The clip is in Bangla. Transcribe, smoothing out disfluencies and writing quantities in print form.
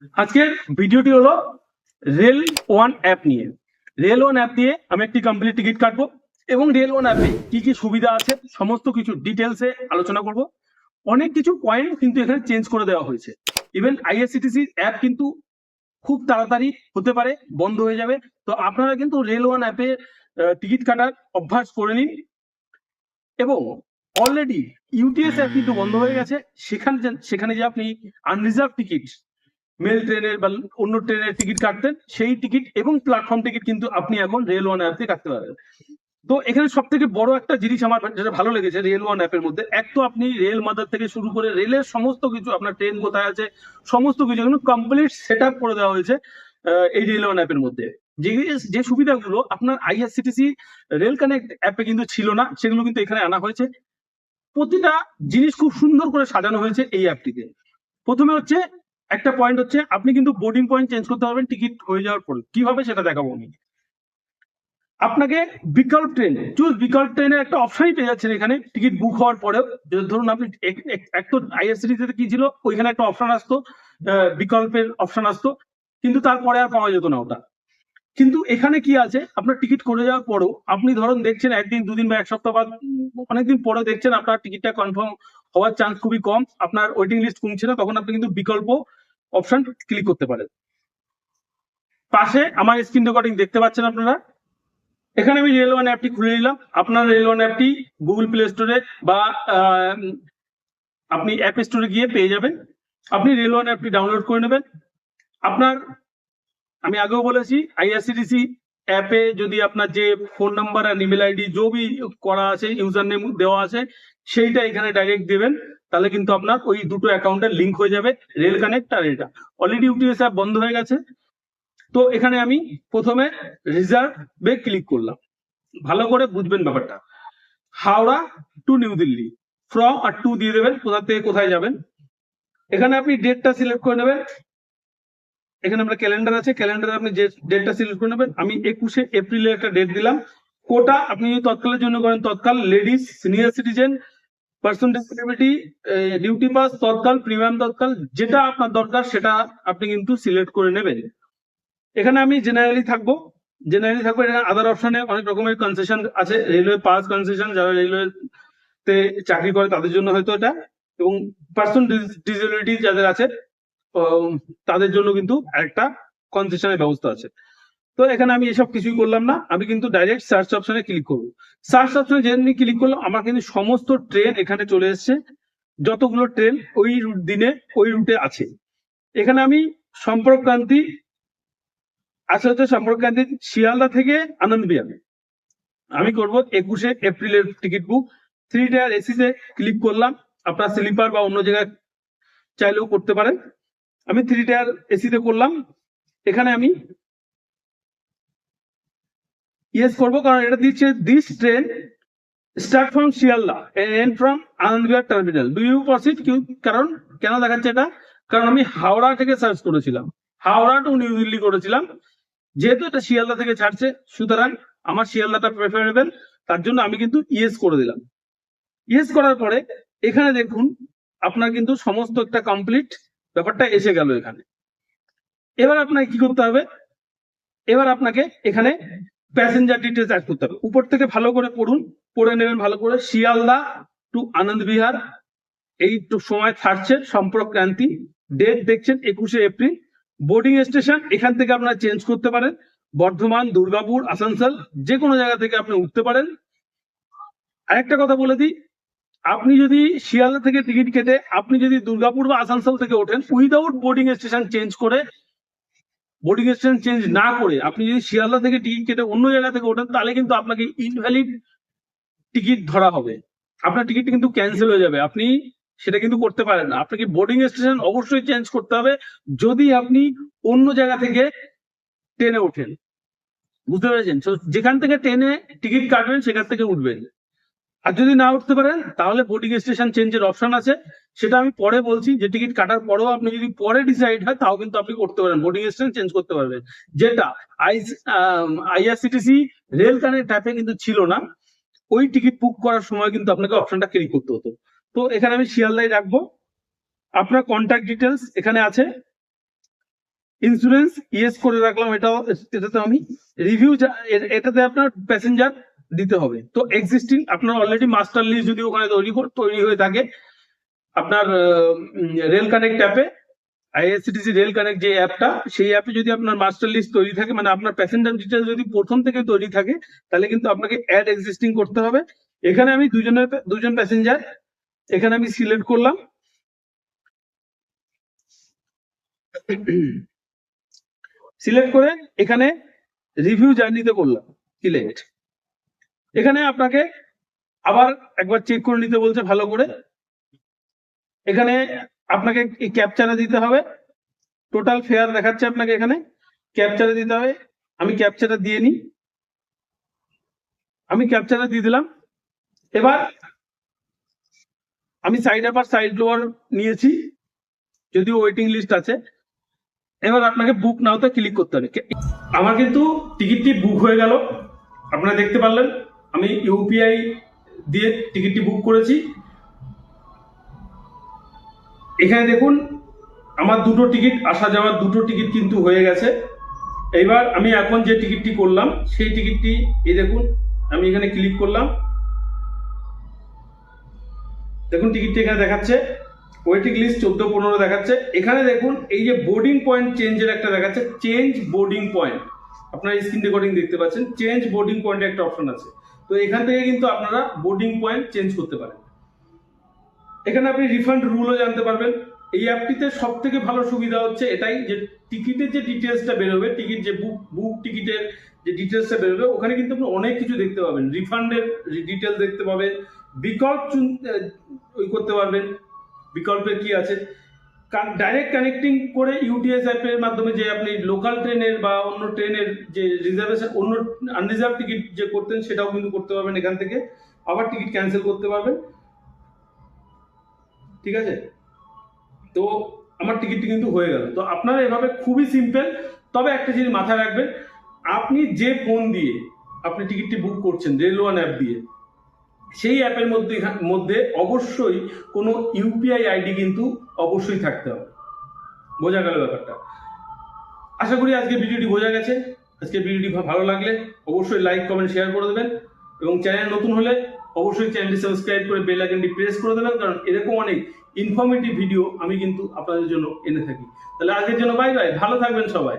আজকের ভিডিওটি হলো রেল ওয়ান অ্যাপ নিয়ে। রেল ওয়ান অ্যাপ দিয়ে আমি একটি কমপ্লিট টিকিট কাটবো এবং রেল ওয়ান অ্যাপে কি কি সুবিধা আছে সমস্ত কিছু ডিটেলসে আলোচনা করব। অনেক কিছু পয়েন্ট কিন্তু এখানে চেঞ্জ করে দেওয়া হয়েছে। ইভেন আইআরসিটিসি অ্যাপ কিন্তু খুব তাড়াতাড়ি হতে পারে বন্ধ হয়ে যাবে। তো আপনারা কিন্তু রেল ওয়ান অ্যাপে টিকিট কাটার অভ্যাস করে নিন। এবং অলরেডি ইউটিএস অ্যাপ কিন্তু বন্ধ হয়ে গেছে। সেখানে যে আপনি আনরিজার্ভ টিকিট মেল ট্রেনের বা অন্য ট্রেনের টিকিট কাটতেন, সেই টিকিট এবং প্ল্যাটফর্ম টিকিট কিন্তু আপনি এখন রেল ওয়ান অ্যাপ দিয়ে কাটতে পারবেন। তো এখানে সব থেকে বড় একটা জিনিস আমার যেটা ভালো লেগেছে রেল ওয়ান অ্যাপের মধ্যে, এক তো আপনি রেল মাদার থেকে শুরু করে রেলের সমস্ত কিছু, আপনার ট্রেন কোথায় আছে সমস্ত কিছু কিন্তু কমপ্লিট সেট আপ করে দেওয়া হয়েছে এই রেল ওয়ান অ্যাপের মধ্যে। যে সুবিধাগুলো আপনার আইআরসিটিসি রেল কানেক্ট অ্যাপে কিন্তু ছিল না, সেগুলো কিন্তু এখানে আনা হয়েছে। প্রতিটা জিনিস খুব সুন্দর করে সাজানো হয়েছে এই অ্যাপটিতে। প্রথমে হচ্ছে একটা পয়েন্ট হচ্ছে আপনি কিন্তু বোর্ডিং পয়েন্ট চেঞ্জ করতে পারবেন টিকিট হয়ে যাওয়ার পরে। কিভাবে সেটা দেখাবো আমি। আপনাকে বিকল্প ট্রেন বিকল্প ট্রেনের একটা অপশনই পেয়ে যাচ্ছেন এখানে টিকিট বুক হওয়ার পরেও। ধরুন আপনি এক তো আইআরসিটিসিতে কি ছিল, ওইখানে একটা অপশন আসতো, বিকল্পের অপশন আসতো, কিন্তু তারপরে আর পাওয়া যেত না ওটা। কিন্তু এখানে কি আছে, আপনার টিকিট করে যাওয়ার পরেও আপনি ধরুন দেখছেন একদিন দুদিন বা এক সপ্তাহ বা অনেকদিন পরে দেখছেন আপনার টিকিটটা কনফার্ম হওয়ার চান্স খুবই কম, আপনার ওয়েটিং লিস্ট কমছে না, তখন আপনি কিন্তু বিকল্প অপশন ক্লিক করতে পারেন। পাশে আমার স্ক্রিন রেকর্ডিং দেখতে পাচ্ছেন আপনারা। এখানে আমি রেল ওয়ান অ্যাপটি খুলে নিলাম। আপনার রেল ওয়ান অ্যাপটি গুগল প্লে স্টোরে বা আপনি অ্যাপ স্টোরে গিয়ে পেয়ে যাবেন। আপনি রেল ওয়ান অ্যাপটি ডাউনলোড করে নেবেন। আপনার, আমি আগেও বলেছি, আইআরসিটিসি অ্যাপে যদি আপনার যে ফোন নাম্বার আর ইমেল আইডি বি করা আছে, ইউজার নেম দেওয়া আছে, সেইটা এখানে ডাইরেক্ট দেবেন। তাহলে কিন্তু আপনার ওই দুটো অ্যাকাউন্টের লিঙ্ক হয়ে যাবে, রেল কানেক্ট আর এটা। অলরেডি ইউটিএস অ্যাপ বন্ধ হয়ে গেছে। তো এখানে আমি প্রথমে রিজার্ভে ক্লিক করলাম। ভালো করে বুঝবেন ব্যাপারটা। হাওড়া টু নিউ দিল্লি, ফ্রম আর টু দিয়ে দেবেন, কোথা থেকে কোথায় যাবেন। এখানে আপনি ডেটটা সিলেক্ট করে নেবেন। এখানে আমরা ক্যালেন্ডার আছে, ক্যালেন্ডারে আপনি যে ডেটটা সিলেক্ট করে নেবেন। আমি 21শে এপ্রিলের একটা ডেট দিলাম। কোটা আপনি যদি তৎকালের জন্য করেন Tatkal, ladies, senior citizen, person disability, duty pass Tatkal, premium Tatkal, যেটা আপনার দরকার সেটা আপনি কিন্তু সিলেক্ট করে নেবেন। এখানে আমি জেনারেলি থাকবো। এখানে আদার অপশনে অনেক রকমের কনসেশন আছে, রেলওয়ে পাস কনসেশন, যারা রেলওয়েতে চাকরি করে তাদের জন্য হয়তো এটা, এবং পার্সন ডিসেবিলিটি যাদের আছে তাদের জন্য কিন্তু একটা কনসেশনের ব্যবস্থা আছে। তো এখানে আমি এসব কিছুই করলাম না, আমি কিন্তু ডাইরেক্ট সার্চ অপশনে ক্লিক করবো। সার্চ অপশনে যেমনি ক্লিক করলাম আমার কিন্তু সমস্ত ট্রেন এখানে চলে এসছে, যতগুলো ট্রেন ওই দিনে ওই রুটে আছে। এখানে আমি সম্পর্কক্রান্তি সম্পর্কক্রান্তি শিয়ালদা থেকে আনন্দ বিহার আমি করব 21শে এপ্রিলের টিকিট বুক। 3 টায়ার এসিতে ক্লিক করলাম। আপনার স্লিপার বা অন্য জায়গায় চাইলেও করতে পারেন। আমি 3 টায়ার এসিতে করলাম। এখানে আমি ইয়েস করবো, কারণ এটা দিচ্ছে this train start from Sealdah and from Anand Vihar terminal, do you proceed. কারণ কেন দেখাচ্ছে এটা, কারণ আমি হাওড়া থেকে সার্চ করেছিলাম, হাওড়া টু নিউ দিল্লি করেছিলাম। যেহেতু এটা শিয়ালদা থেকে ছাড়ছে, সুতরাং আমার শিয়ালদাটা প্রেফারেবল, তার জন্য আমি কিন্তু ইয়েস করে দিলাম। ইয়েস করার পরে এখানে দেখুন আপনার কিন্তু সমস্ত একটা কমপ্লিট ব্যাপারটা এসে গেল এখানে। এবার আপনাকে কি করতে হবে, এবার আপনাকে এখানে প্যাসেঞ্জার ডিটেলস অ্যাড করতে হবে। উপর থেকে ভালো করে পড়ুন, পড়ে নেবেন ভালো করে। শিয়ালদা টু আনন্দ বিহার এই সময় ছাড়ছে, সম্পর্কক্রান্তি, ডেট দেখছেন 21শে এপ্রিল। বোর্ডিং স্টেশন এখান থেকে আপনারা চেঞ্জ করতে পারেন, বর্ধমান, দুর্গাপুর, আসানসোল, যে কোনো জায়গা থেকে আপনি উঠতে পারেন। আরেকটা কথা বলে দিই, আপনি যদি শিয়ালদা থেকে টিকিট কেটে আপনি যদি দুর্গাপুর বা আসানসোল থেকে ওঠেন, উইদাউট বোর্ডিং স্টেশন চেঞ্জ করে, বোর্ডিং স্টেশন চেঞ্জ না করে আপনি যদি শিয়ালদা থেকে টিকিট কেটে অন্য জায়গা থেকে ওঠেন, তাহলে কিন্তু আপনাকে ইনভ্যালিড টিকিট ধরা হবে, আপনার টিকিট কিন্তু ক্যান্সেল হয়ে যাবে, আপনি সেটা কিন্তু করতে পারেন না। আপনাকে বোর্ডিং স্টেশন অবশ্যই চেঞ্জ করতে হবে যদি আপনি অন্য জায়গা থেকে ট্রেনে ওঠেন। বুঝতে পেরেছেন? যেখান থেকে ট্রেনে টিকিট কাটবেন সেখান থেকে উঠবেন। আর যদি না উঠতে পারেন তাহলে বোর্ডিং স্টেশন চেঞ্জের অপশন আছে, সেটা আমি পরে বলছি। যে টিকিট কাটার পরেও আপনি যদি পরে ডিসাইড হয় তাও কিন্তু আপনি করতে পারেন, বোর্ডিং স্টেশন চেঞ্জ করতে পারবেন, যেটা আইআরসিটিসি রেল কানেক্ট অ্যাপে কিন্তু ছিল না। ওই টিকিট বুক করার সময় কিন্তু আপনাকে অপশনটা ক্লিক করতে হতো। তো এখানে আমি শিয়ালদায় রাখবো। আপনার কন্ট্যাক্ট ডিটেলস এখানে আছে, ইন্স্যুরেন্স ইয়েস করে রাখলাম, এটাতে আমি রিভিউ, এটাতে আপনার প্যাসেঞ্জার দিতে হবে। তো এক্সিস্টিং আপনার অলরেডি মাস্টার লিস্ট যদি ওখানে তৈরি হয়ে থাকে, আপনার রেল কানেক্ট অ্যাপে, আইআরসিটিসি রেল কানেক্ট যে অ্যাপটা, সেই অ্যাপে যদি আপনার মাস্টার লিস্ট তৈরি থাকে, মানে আপনার প্যাসেঞ্জার ডিটেলস যদি প্রথম থেকে তৈরি থাকে, তাহলে কিন্তু আপনাকে অ্যাড এক্সিস্টিং করতে হবে। এখানে আমি দুজন প্যাসেঞ্জার এখানে আমি সিলেক্ট করলাম। সিলেক্ট করে এখানে রিভিউ জার্নিতে করলাম সিলেক্ট। এখানে আপনাকে আবার একবার চেক করে নিতে বলছে ভালো করে। এখানে আপনাকে ক্যাপচারে দিতে হবে, টোটাল ফেয়ার দেখাচ্ছে আপনাকে, এখানে ক্যাপচারে দিতে হবে। আমি ক্যাপচারে দিয়ে নিই, আমি ক্যাপচারে দিয়ে দিলাম। এবার আমি সাইড আপার সাইড লোয়ার নিয়েছি, যদিও ওয়েটিং লিস্ট আছে। এবার আপনাকে বুক নাওতে ক্লিক করতে হবে। আমার কিন্তু টিকিটটি বুক হয়ে গেল, আপনারা দেখতে পারলেন। আমি ইউপিআই দিয়ে টিকিটটি বুক করেছি। এখানে দেখুন আমার দুটো টিকিট, আসা যাওয়ার দুটো টিকিট কিন্তু হয়ে গেছে। এইবার আমি এখন যে টিকিটটি করলাম সেই টিকিটটি এই দেখুন, আমি এখানে ক্লিক করলাম, দেখুন টিকিটটি এখানে দেখাচ্ছে, ওয়েটিং লিস্ট 14-15 দেখাচ্ছে। এখানে দেখুন এই যে বোর্ডিং পয়েন্ট চেঞ্জের একটা দেখাচ্ছে, চেঞ্জ বোর্ডিং পয়েন্ট, আপনারা স্ক্রিন রেকর্ডিং দেখতে পাচ্ছেন, চেঞ্জ বোর্ডিং পয়েন্টে একটা অপশন আছে। তো এখান থেকে কিন্তু আপনারা বোর্ডিং পয়েন্ট চেঞ্জ করতে পারেন। এখানে আপনি রিফান্ড রুলও জানতে পারবেন। এই অ্যাপটিতে সব থেকে ভালো সুবিধা হচ্ছে এটাই যে টিকিটের যে ডিটেলসটা বেরোবে, টিকিট যে বুক টিকিটের যে ডিটেলসটা বেরোবে, ওখানে কিন্তু আপনি অনেক কিছু দেখতে পাবেন, রিফান্ডের ডিটেলস দেখতে পাবেন, বিকল্প করতে পারবেন, বিকল্পের কি আছে, ডাইরেক্ট কানেক্টিং করে ইউটিএস অ্যাপের মাধ্যমে যে আপনি লোকাল ট্রেনের বা অন্য ট্রেনের যে রিজার্ভেশন, অন্য আনরিজার্ভ টিকিট যে করতেন সেটাও কিন্তু করতে পারবেন এখান থেকে, আবার টিকিট ক্যান্সেল করতে পারবেন। ঠিক আছে, তো আমার টিকিটটি কিন্তু হয়ে গেল। তো আপনারা এভাবে খুবই সিম্পল, তবে একটা জিনিস মাথায় রাখবেন, আপনি যে ফোন দিয়ে আপনি টিকিটটি বুক করছেন রেল ওয়ান অ্যাপ দিয়ে, সেই অ্যাপের মধ্যে অবশ্যই কোনো ইউপিআই আইডি কিন্তু অবশ্যই থাকতে হবে। বোঝা গেল ব্যাপারটা? আশা করি আজকে ভিডিওটি বোঝা গেছে। আজকে ভিডিওটি ভালো লাগলে অবশ্যই লাইক কমেন্ট শেয়ার করে দেবেন, এবং চ্যানেল নতুন হলে অবশ্যই চ্যানেলটি সাবস্ক্রাইব করে বেল আইকনটি প্রেস করে দেবেন, কারণ এরকম অনেক ইনফরমেটিভ ভিডিও আমি কিন্তু আপনাদের জন্য এনে থাকি। তাহলে আজকের জন্য বাই বাই, ভালো থাকবেন সবাই।